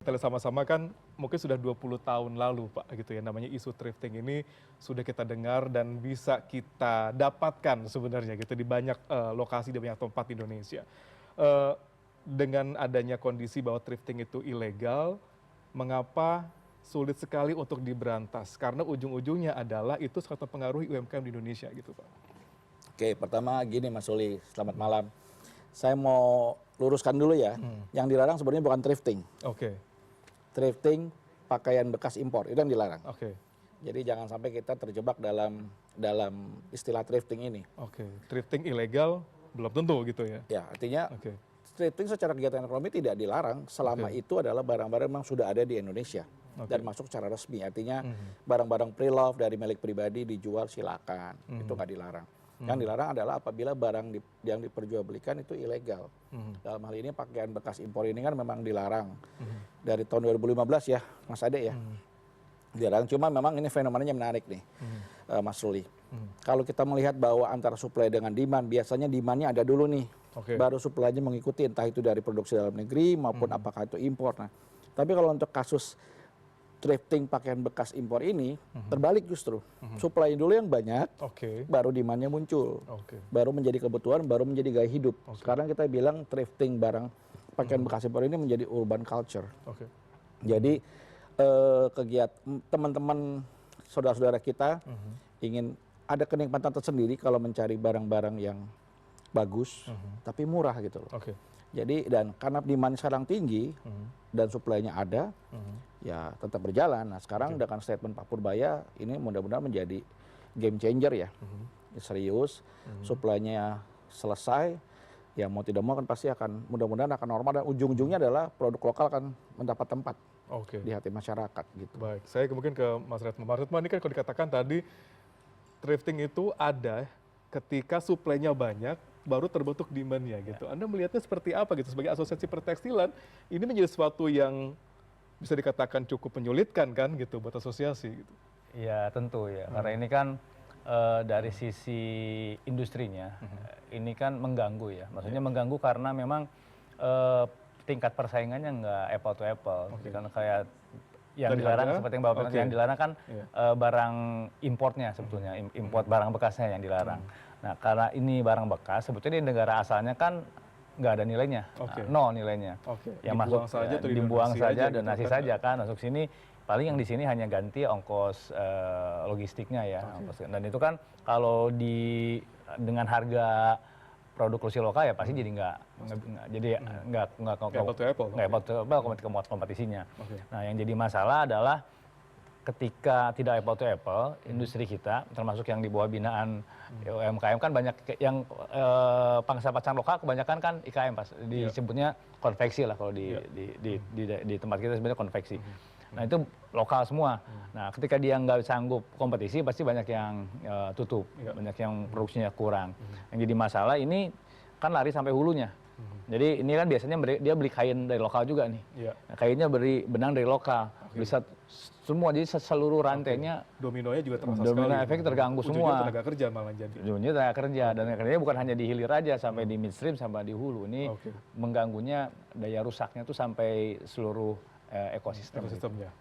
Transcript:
Kita lihat sama-sama kan mungkin sudah 20 tahun lalu Pak gitu ya, namanya isu thrifting ini sudah kita dengar dan bisa kita dapatkan sebenarnya gitu di banyak lokasi, di banyak tempat di Indonesia. Eh, dengan adanya kondisi bahwa thrifting itu ilegal, mengapa sulit sekali untuk diberantas? Karena ujung-ujungnya adalah itu sangat mempengaruhi UMKM di Indonesia gitu Pak. Oke, pertama gini Mas Suli, selamat malam. Saya mau luruskan dulu ya, yang dilarang sebenarnya bukan thrifting. Oke, Thrifting pakaian bekas impor, itu yang dilarang. oke, Jadi jangan sampai kita terjebak dalam istilah thrifting ini. oke. Thrifting ilegal belum tentu gitu ya. Ya, artinya Oke, thrifting secara kegiatan ekonomi tidak dilarang selama itu adalah barang-barang yang memang sudah ada di Indonesia dan masuk secara resmi. Artinya barang-barang pre-love dari milik pribadi dijual silakan, itu nggak dilarang. Yang dilarang adalah apabila barang yang diperjualbelikan itu ilegal. Dalam hal ini pakaian bekas impor ini kan memang dilarang dari tahun 2015 ya, Mas Ade ya. Dilarang, cuma memang ini fenomenanya menarik nih, Mas Ruli. Kalau kita melihat bahwa antara supply dengan demand, biasanya demandnya ada dulu nih, baru supply-nya mengikuti, entah itu dari produksi dalam negeri maupun apakah itu impor. Nah, tapi kalau untuk kasus thrifting pakaian bekas impor ini terbalik justru, supply dulu yang banyak, baru demand-nya muncul, baru menjadi kebutuhan, baru menjadi gaya hidup. Sekarang kita bilang thrifting barang pakaian bekas impor ini menjadi urban culture. Jadi kegiatan teman-teman saudara-saudara kita ingin ada kenikmatan tersendiri kalau mencari barang-barang yang bagus tapi murah gitu loh. Jadi dan karena demand sekarang tinggi dan supply-nya ada, ya tetap berjalan. Nah sekarang dengan statement Pak Purbaya ini mudah-mudahan menjadi game changer ya, serius, supply-nya selesai, ya mau tidak mau kan pasti akan mudah-mudahan akan normal dan ujung-ujungnya adalah produk lokal akan mendapat tempat di hati masyarakat gitu. Baik, saya mungkin ke Mas Retma. Mas Retma ini kan kalau dikatakan tadi thrifting itu ada ketika suplainya banyak, baru terbentuk demand-nya gitu. Anda melihatnya seperti apa gitu sebagai asosiasi pertekstilan? Ini menjadi sesuatu yang bisa dikatakan cukup menyulitkan kan gitu buat asosiasi gitu. Ya tentu ya, karena ini kan dari sisi industrinya, ini kan mengganggu ya. Maksudnya mengganggu karena memang tingkat persaingannya nggak apple to apple. Kan kayak yang dilarang seperti yang Bapak bilang, yang dilarang kan barang importnya sebetulnya, import barang bekasnya yang dilarang. Nah karena ini barang bekas, sebetulnya di negara asalnya kan nggak ada nilainya, nol nilainya. Yang dibuang masuk saja, dibuang saja, donasi saja kan, masuk sini paling yang di sini hanya ganti ongkos logistiknya ya. Dan itu kan kalau dengan harga produksi lokal ya pasti jadi nggak apple to apple kompetisinya. Nah yang jadi masalah adalah ketika tidak apple to apple, industri kita termasuk yang di bawah binaan UMKM kan banyak yang pangsa pasar lokal kebanyakan kan IKM disebutnya konveksi lah kalau di tempat kita sebenarnya konveksi. Nah itu lokal semua. Nah ketika dia nggak sanggup kompetisi pasti banyak yang tutup, banyak yang produksinya kurang. Yang jadi masalah ini kan lari sampai hulunya. Jadi ini kan biasanya dia beli kain dari lokal juga nih. Nah, kainnya beli benang dari lokal. Bisa semua, jadi seluruh rantainya. Dominonya juga terasa domino sekali. efek terganggu semua. Tenaga kerja malah jadi. Ujungnya tenaga kerja. Dan tenaga kerjanya bukan hanya di hilir aja, sampai di midstream, sampai di hulu. Ini mengganggunya, daya rusaknya tuh sampai seluruh ekosistemnya.